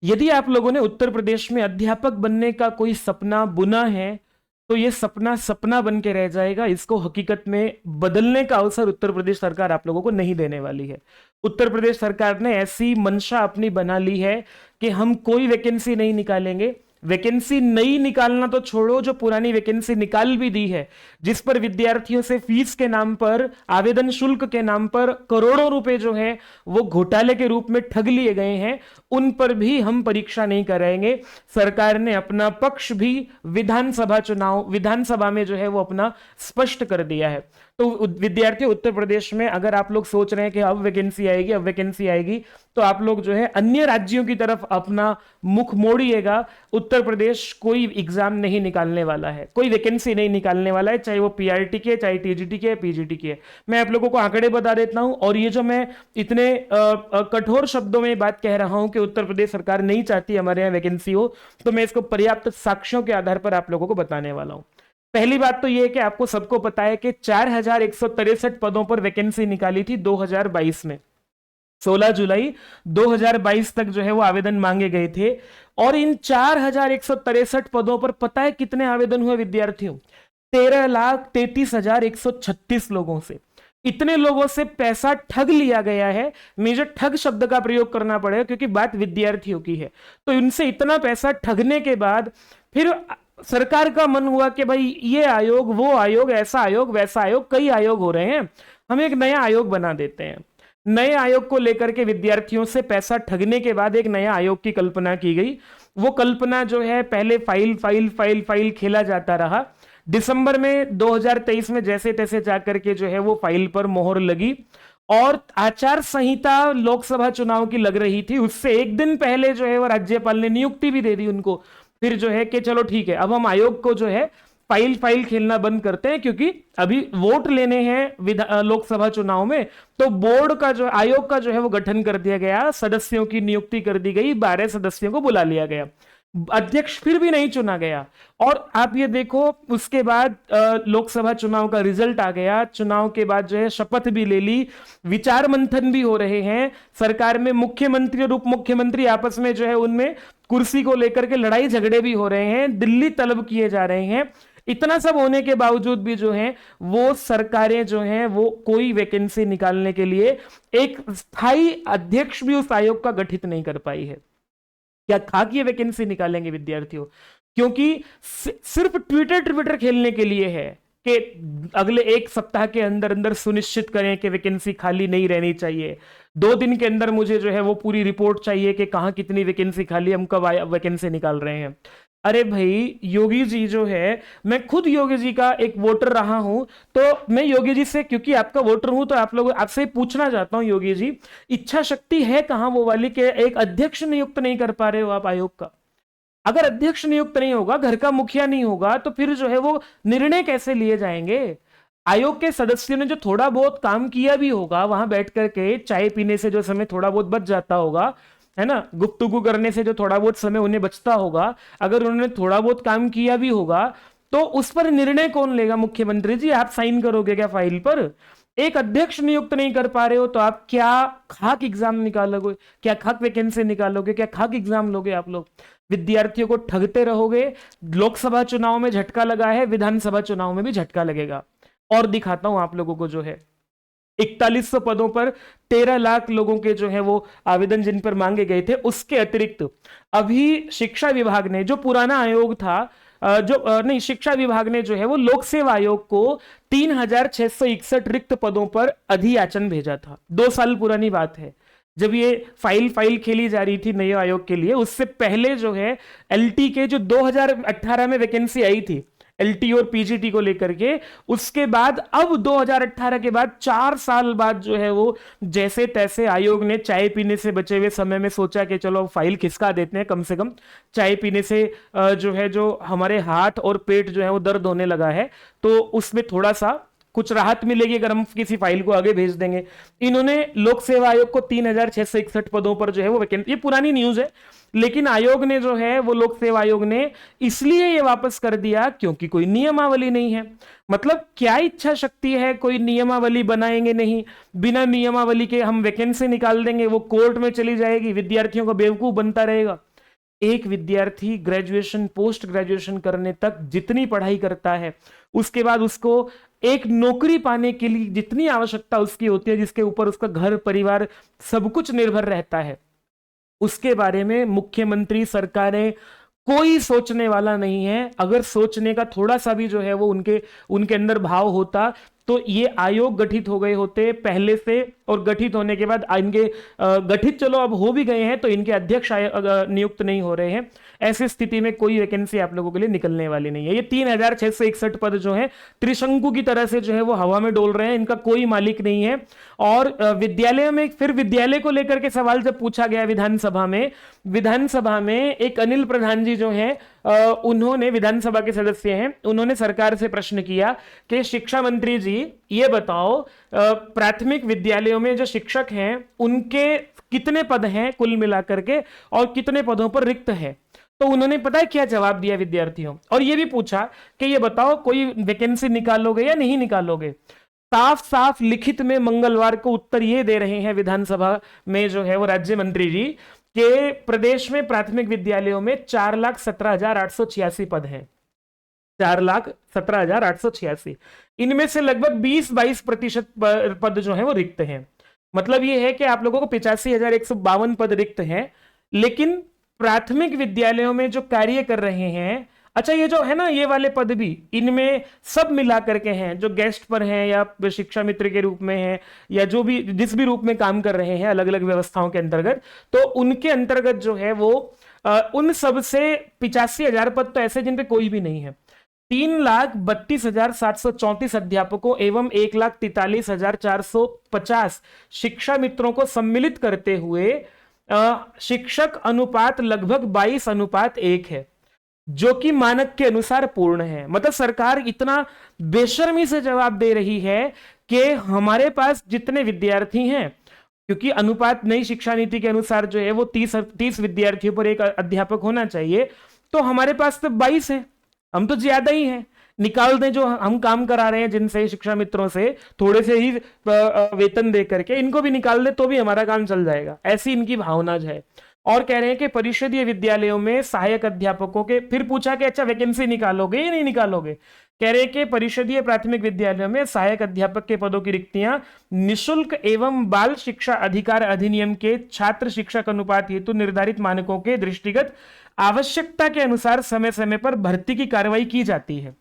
यदि आप लोगों ने उत्तर प्रदेश में अध्यापक बनने का कोई सपना बुना है तो ये सपना सपना बन के रह जाएगा। इसको हकीकत में बदलने का अवसर उत्तर प्रदेश सरकार आप लोगों को नहीं देने वाली है। उत्तर प्रदेश सरकार ने ऐसी मंशा अपनी बना ली है कि हम कोई वैकेंसी नहीं निकालेंगे। वैकेंसी नई निकालना तो छोड़ो, जो पुरानी वैकेंसी निकाल भी दी है, जिस पर विद्यार्थियों से फीस के नाम पर, आवेदन शुल्क के नाम पर करोड़ों रुपए जो है वो घोटाले के रूप में ठग लिए गए हैं, उन पर भी हम परीक्षा नहीं कराएंगे। सरकार ने अपना पक्ष भी विधानसभा में जो है वो अपना स्पष्ट कर दिया है। तो विद्यार्थी उत्तर प्रदेश में अगर आप लोग सोच रहे हैं कि अब वैकेंसी आएगी, तो आप लोग जो है अन्य राज्यों की तरफ अपना मुख मोड़िएगा। उत्तर प्रदेश कोई एग्जाम नहीं निकालने वाला है, कोई वैकेंसी नहीं निकालने वाला है, चाहे वो पीआरटी के, चाहे टीजीटी के, पीजीटी के। मैं आप लोगों को आंकड़े बता देता हूं, और ये जो मैं इतने कठोर शब्दों में बात कह रहा हूं कि उत्तर प्रदेश सरकार नहीं चाहती हमारे यहाँ वैकेंसी हो, तो मैं इसको पर्याप्त साक्ष्यों के आधार पर आप लोगों को बताने वाला हूं। पहली बात तो यह है कि आपको सबको पता है कि 4163 पदों पर वैकेंसी निकाली थी 2022 में। 16 जुलाई 2022 तक जो है वो आवेदन मांगे गए थे, और इन 4163 पदों पर पता है कितने आवेदन हुए विद्यार्थियों? 13,33,136 लोगों से। इतने लोगों से पैसा ठग लिया गया है। मुझे ठग शब्द का प्रयोग करना पड़ेगा क्योंकि बात विद्यार्थियों की है। तो इनसे इतना पैसा ठगने के बाद फिर सरकार का मन हुआ कि भाई ये आयोग, वो आयोग, ऐसा आयोग, वैसा आयोग, कई आयोग हो रहे हैं, हम एक नया आयोग बना देते हैं। नए आयोग को लेकर के विद्यार्थियों से पैसा ठगने के बाद एक नया आयोग की कल्पना की गई। वो कल्पना जो है पहले फाइल खेला जाता रहा। दिसंबर में 2023 में जैसे तैसे जाकर के जो है वो फाइल पर मोहर लगी, और आचार संहिता लोकसभा चुनाव की लग रही थी, उससे एक दिन पहले जो है वो राज्यपाल ने नियुक्ति भी दे दी उनको। फिर जो है कि चलो ठीक है, अब हम आयोग को जो है फाइल खेलना बंद करते हैं, क्योंकि अभी वोट लेने हैं लोकसभा चुनाव में। तो बोर्ड का जो आयोग का जो है वो गठन कर दिया गया, सदस्यों की नियुक्ति कर दी गई, 12 सदस्यों को बुला लिया गया, अध्यक्ष फिर भी नहीं चुना गया। और आप ये देखो, उसके बाद लोकसभा चुनाव का रिजल्ट आ गया। चुनाव के बाद जो है शपथ भी ले ली, विचार मंथन भी हो रहे हैं सरकार में। मुख्यमंत्री और उप मुख्यमंत्री आपस में जो है उनमें कुर्सी को लेकर के लड़ाई झगड़े भी हो रहे हैं, दिल्ली तलब किए जा रहे हैं। इतना सब होने के बावजूद भी जो है वो सरकारें जो हैं वो कोई वैकेंसी निकालने के लिए एक स्थायी अध्यक्ष भी उस आयोग का गठित नहीं कर पाई है। क्या खाकी वैकेंसी निकालेंगे विद्यार्थियों? क्योंकि सिर्फ ट्विटर खेलने के लिए है कि अगले एक सप्ताह के अंदर अंदर सुनिश्चित करें कि वैकेंसी खाली नहीं रहनी चाहिए। 2 दिन के अंदर मुझे जो है वो पूरी रिपोर्ट चाहिए कि कहां कितनी वैकेंसी खाली, हम कब वैकेंसी निकाल रहे हैं। अरे भाई, योगी जी जो है, मैं खुद योगी जी का एक वोटर रहा हूं, तो मैं योगी जी से, क्योंकि आपका वोटर हूं, तो आप लोग आपसे पूछना चाहता हूं, योगी जी इच्छा शक्ति है कहां वो वाली कि एक अध्यक्ष नियुक्त नहीं कर पा रहे हो आप आयोग का? अगर अध्यक्ष नियुक्त नहीं होगा, घर का मुखिया नहीं होगा, तो फिर जो है वो निर्णय कैसे लिए जाएंगे? आयोग के सदस्यों ने जो थोड़ा बहुत काम किया भी होगा, वहां बैठ करके चाय पीने से जो समय थोड़ा बहुत बच जाता होगा, है ना, गुफ्तगू करने से जो थोड़ा बहुत समय उन्हें बचता होगा, अगर उन्होंने थोड़ा बहुत काम किया भी होगा, तो उस पर निर्णय कौन लेगा? मुख्यमंत्री जी, आप साइन करोगे क्या फाइल पर? एक अध्यक्ष नियुक्त नहीं कर पा रहे हो तो आप क्या खाक एग्जाम निकालोगे? क्या खाक वैकेंसी निकालोगे? क्या खाक एग्जाम लोगे आप लोग? विद्यार्थियों को ठगते रहोगे। लोकसभा चुनाव में झटका लगा है, विधानसभा चुनाव में भी झटका लगेगा। और दिखाता हूं आप लोगों को, जो है 4100 पदों पर 13 लाख लोगों के जो है वो आवेदन जिन पर मांगे गए थे। उसके अतिरिक्त अभी शिक्षा विभाग ने, जो पुराना आयोग था, नहीं, शिक्षा विभाग ने जो है वो लोक सेवा आयोग को 3661 रिक्त पदों पर अधियाचन भेजा था। 2 साल पुरानी बात है जब ये फाइल खेली जा रही थी नए आयोग के लिए। उससे पहले जो है एलटी के जो 2018 में वैकेंसी आई थी, एलटी और पीजीटी को लेकर के, उसके बाद अब 2018 के बाद 4 साल बाद जो है वो जैसे तैसे आयोग ने चाय पीने से बचे हुए समय में सोचा कि चलो फाइल खिसका देते हैं, कम से कम चाय पीने से जो है जो हमारे हाथ और पेट जो है वो दर्द होने लगा है, तो उसमें थोड़ा सा कुछ राहत मिलेगी अगर हम किसी फाइल को आगे भेज देंगे। इन्होंने लोक सेवा आयोग को 3661 पदों पर जो है वो वैकेंसी, ये पुरानी न्यूज है, लेकिन आयोग ने जो है वो लोक सेवा आयोग ने इसलिए ये वापस कर दिया क्योंकि कोई नियमावली नहीं है। मतलब क्या इच्छा शक्ति है? कोई नियमावली बनाएंगे नहीं, बिना नियमावली के हम वैकेंसी निकाल देंगे, वो कोर्ट में चली जाएगी, विद्यार्थियों को बेवकूफ बनता रहेगा। एक विद्यार्थी ग्रेजुएशन पोस्ट ग्रेजुएशन करने तक जितनी पढ़ाई करता है, उसके बाद उसको एक नौकरी पाने के लिए जितनी आवश्यकता उसकी होती है, जिसके ऊपर उसका घर परिवार सब कुछ निर्भर रहता है, उसके बारे में मुख्यमंत्री सरकारें कोई सोचने वाला नहीं है। अगर सोचने का थोड़ा सा भी जो है वो उनके उनके अंदर भाव होता तो ये आयोग गठित हो गए होते पहले से, और गठित होने के बाद इनके गठित चलो अब हो भी गए हैं तो इनके अध्यक्ष नियुक्त नहीं हो रहे हैं। ऐसी स्थिति में कोई वैकेंसी आप लोगों के लिए निकलने वाली नहीं है। ये 3661 पद जो है त्रिशंकु की तरह से जो है वो हवा में डोल रहे हैं, इनका कोई मालिक नहीं है। और विद्यालय में फिर विद्यालय को लेकर के सवाल जब पूछा गया विधानसभा में एक अनिल प्रधान जी जो है उन्होंने, विधानसभा के सदस्य हैं, उन्होंने सरकार से प्रश्न किया कि शिक्षा मंत्री जी ये बताओ प्राथमिक विद्यालयों में जो शिक्षक हैं उनके कितने पद हैं कुल मिलाकर के और कितने पदों पर रिक्त है। तो उन्होंने पता है क्या जवाब दिया विद्यार्थियों, और ये भी पूछा कि ये बताओ कोई वैकेंसी निकालोगे या नहीं निकालोगे। साफ साफ लिखित में मंगलवार को उत्तर ये दे रहे हैं विधानसभा में जो है वो राज्य मंत्री जी कि प्रदेश में प्राथमिक विद्यालयों में 4,17,886 पद हैं। 4,17,886, इनमें से लगभग 20-22% पद जो है वो रिक्त हैं। मतलब ये है कि आप लोगों को 85,152 पद रिक्त हैं, लेकिन प्राथमिक विद्यालयों में जो कार्य कर रहे हैं, अच्छा ये जो है ना ये वाले पद भी इनमें सब मिला करके हैं, जो गेस्ट पर हैं या शिक्षा मित्र के रूप में हैं या जो भी जिस भी रूप में काम कर रहे हैं अलग अलग व्यवस्थाओं के अंतर्गत, तो उनके अंतर्गत जो है वो उन सब से 85,000 पद तो ऐसे जिन पे कोई भी नहीं है। 3,32,734 अध्यापकों एवं 1,43,450 शिक्षा मित्रों को सम्मिलित करते हुए शिक्षक अनुपात लगभग 22:1 है, जो कि मानक के अनुसार पूर्ण है। मतलब सरकार इतना बेशर्मी से जवाब दे रही है कि हमारे पास जितने विद्यार्थी हैं, क्योंकि अनुपात नई शिक्षा नीति के अनुसार जो है वो 30 विद्यार्थियों पर एक अध्यापक होना चाहिए, तो हमारे पास तो 22 है, हम तो ज्यादा ही हैं। निकाल दें जो हम काम करा रहे हैं जिनसे शिक्षा मित्रों से थोड़े से ही वेतन दे करके, इनको भी निकाल दे तो भी हमारा काम चल जाएगा, ऐसी इनकी भावना है। और कह रहे हैं कि परिषदीय विद्यालयों में सहायक अध्यापकों के, फिर पूछा कि अच्छा वैकेंसी निकालोगे या नहीं निकालोगे, कह रहे हैं कि परिषदीय प्राथमिक विद्यालयों में सहायक अध्यापक के पदों की रिक्तियां निशुल्क एवं बाल शिक्षा अधिकार अधिनियम के छात्र शिक्षक अनुपात हेतु निर्धारित मानकों के दृष्टिगत आवश्यकता के अनुसार समय समय पर भर्ती की कार्रवाई की जाती है। कह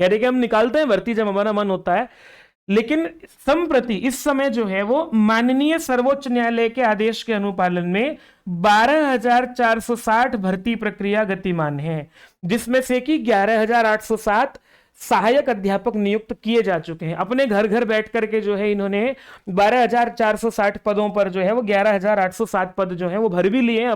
रहे कि हम निकालते हैं भर्ती जब हमारा मन होता है, लेकिन संप्रति इस समय जो है वो माननीय सर्वोच्च न्यायालय के आदेश के अनुपालन में 12,460 भर्ती प्रक्रिया गतिमान है, जिसमें से कि 11,807 सहायक अध्यापक नियुक्त किए जा चुके हैं। अपने घर घर बैठ करके जो है इन्होंने 12,460 पदों पर जो है वो 11,807 पद जो है वो भर भी लिए हैं,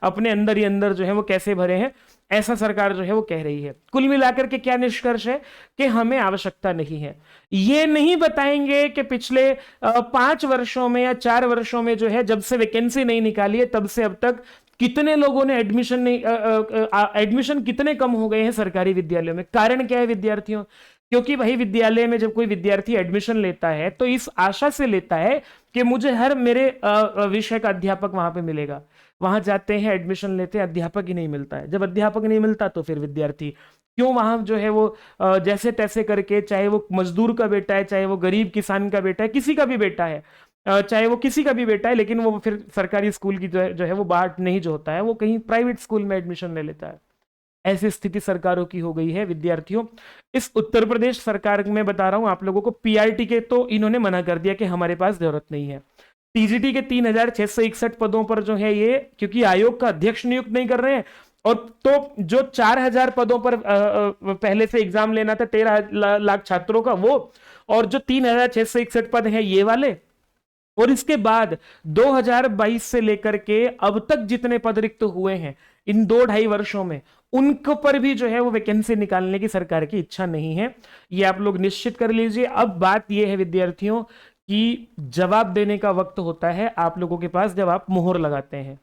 अपने अंदर ही अंदर जो है वो कैसे भरे हैं, ऐसा सरकार जो है वो कह रही है। कुल मिलाकर के क्या निष्कर्ष है कि हमें आवश्यकता नहीं है। ये नहीं बताएंगे कि पिछले 5 वर्षों में या 4 वर्षों में जो है जब से वैकेंसी नहीं निकाली है तब से अब तक कितने लोगों ने एडमिशन कितने कम हो गए हैं सरकारी विद्यालयों में। कारण क्या है विद्यार्थियों? क्योंकि वही विद्यालय में जब कोई विद्यार्थी एडमिशन लेता है तो इस आशा से लेता है कि मुझे हर मेरे विषय का अध्यापक वहां पे मिलेगा। वहां जाते हैं, एडमिशन लेते हैं, अध्यापक ही नहीं मिलता है। जब अध्यापक नहीं मिलता तो फिर विद्यार्थी क्यों वहां जो है वो जैसे तैसे करके, चाहे वो मजदूर का बेटा है, चाहे वो गरीब किसान का बेटा है, किसी का भी बेटा है, चाहे वो किसी का भी बेटा है, लेकिन वो फिर सरकारी स्कूल की जो है वो बाट नहीं जो होता है, वो कहीं प्राइवेट स्कूल में एडमिशन ले लेता है। ऐसी स्थिति सरकारों की हो गई है विद्यार्थियों। इस उत्तर प्रदेश सरकार में बता रहा हूं आप लोगों को, पीआरटी के तो इन्होंने मना कर दिया कि हमारे पास जरूरत नहीं है। टीजीटी के 3,661 पदों पर जो है ये, क्योंकि आयोग का अध्यक्ष नियुक्त नहीं कर रहे हैं, और तो जो 4,000 पदों पर पहले से एग्जाम लेना था 13 लाख छात्रों का वो, और जो 3,661 पद हैं ये वाले, और इसके बाद 2022 से लेकर के अब तक जितने पद रिक्त हुए हैं इन 2-2.5 वर्षों में, उनके पर भी जो है वो वैकेंसी निकालने की सरकार की इच्छा नहीं है। ये आप लोग निश्चित कर लीजिए। अब बात यह है विद्यार्थियों कि जवाब देने का वक्त होता है आप लोगों के पास जब आप मोहर लगाते हैं।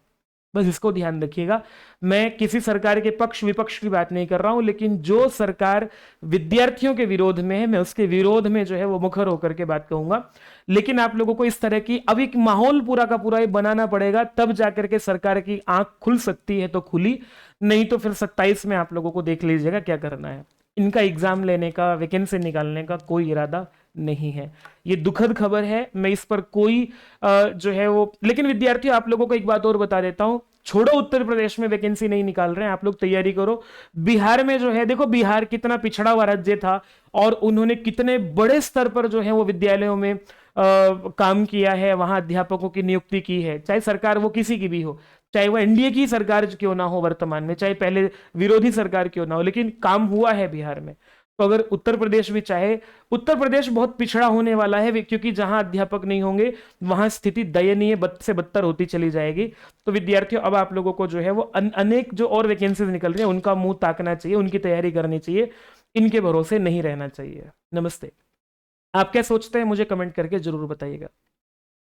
बस इसको ध्यान रखिएगा। मैं किसी सरकार के पक्ष विपक्ष की बात नहीं कर रहा हूं, लेकिन जो सरकार विद्यार्थियों के विरोध में है, मैं उसके विरोध में जो है वो मुखर होकर के बात कहूंगा। लेकिन आप लोगों को इस तरह की अब एक माहौल पूरा का पूरा बनाना पड़ेगा, तब जाकर के सरकार की आंख खुल सकती है तो खुली, नहीं तो फिर 27 में आप लोगों को देख लीजिएगा क्या करना है। इनका एग्जाम लेने का, वैकेंसी निकालने का कोई इरादा नहीं है। ये दुखद खबर है, मैं इस पर कोई जो है वो, लेकिन विद्यार्थियों आप लोगों को एक बात और बता देता हूं, छोड़ो उत्तर प्रदेश में वैकेंसी नहीं निकाल रहे हैं, आप लोग तैयारी करो। बिहार में जो है, देखो बिहार कितना पिछड़ा हुआ राज्य था और उन्होंने कितने बड़े स्तर पर जो है वो विद्यालयों में काम किया है, वहां अध्यापकों की नियुक्ति की है, चाहे सरकार वो किसी की भी हो, चाहे वो एनडीए की सरकार क्यों ना हो वर्तमान में, चाहे पहले विरोधी सरकार क्यों ना हो, लेकिन काम हुआ है बिहार में। तो अगर उत्तर प्रदेश भी चाहे, उत्तर प्रदेश बहुत पिछड़ा होने वाला है, क्योंकि जहां अध्यापक नहीं होंगे वहां स्थिति दयनीय से बदतर होती चली जाएगी। तो विद्यार्थियों अब आप लोगों को जो है वो अनेक जो और वैकेंसीज निकल रही है उनका मुंह ताकना चाहिए, उनकी तैयारी करनी चाहिए, इनके भरोसे नहीं रहना चाहिए। नमस्ते। आप क्या सोचते हैं मुझे कमेंट करके जरूर बताइएगा।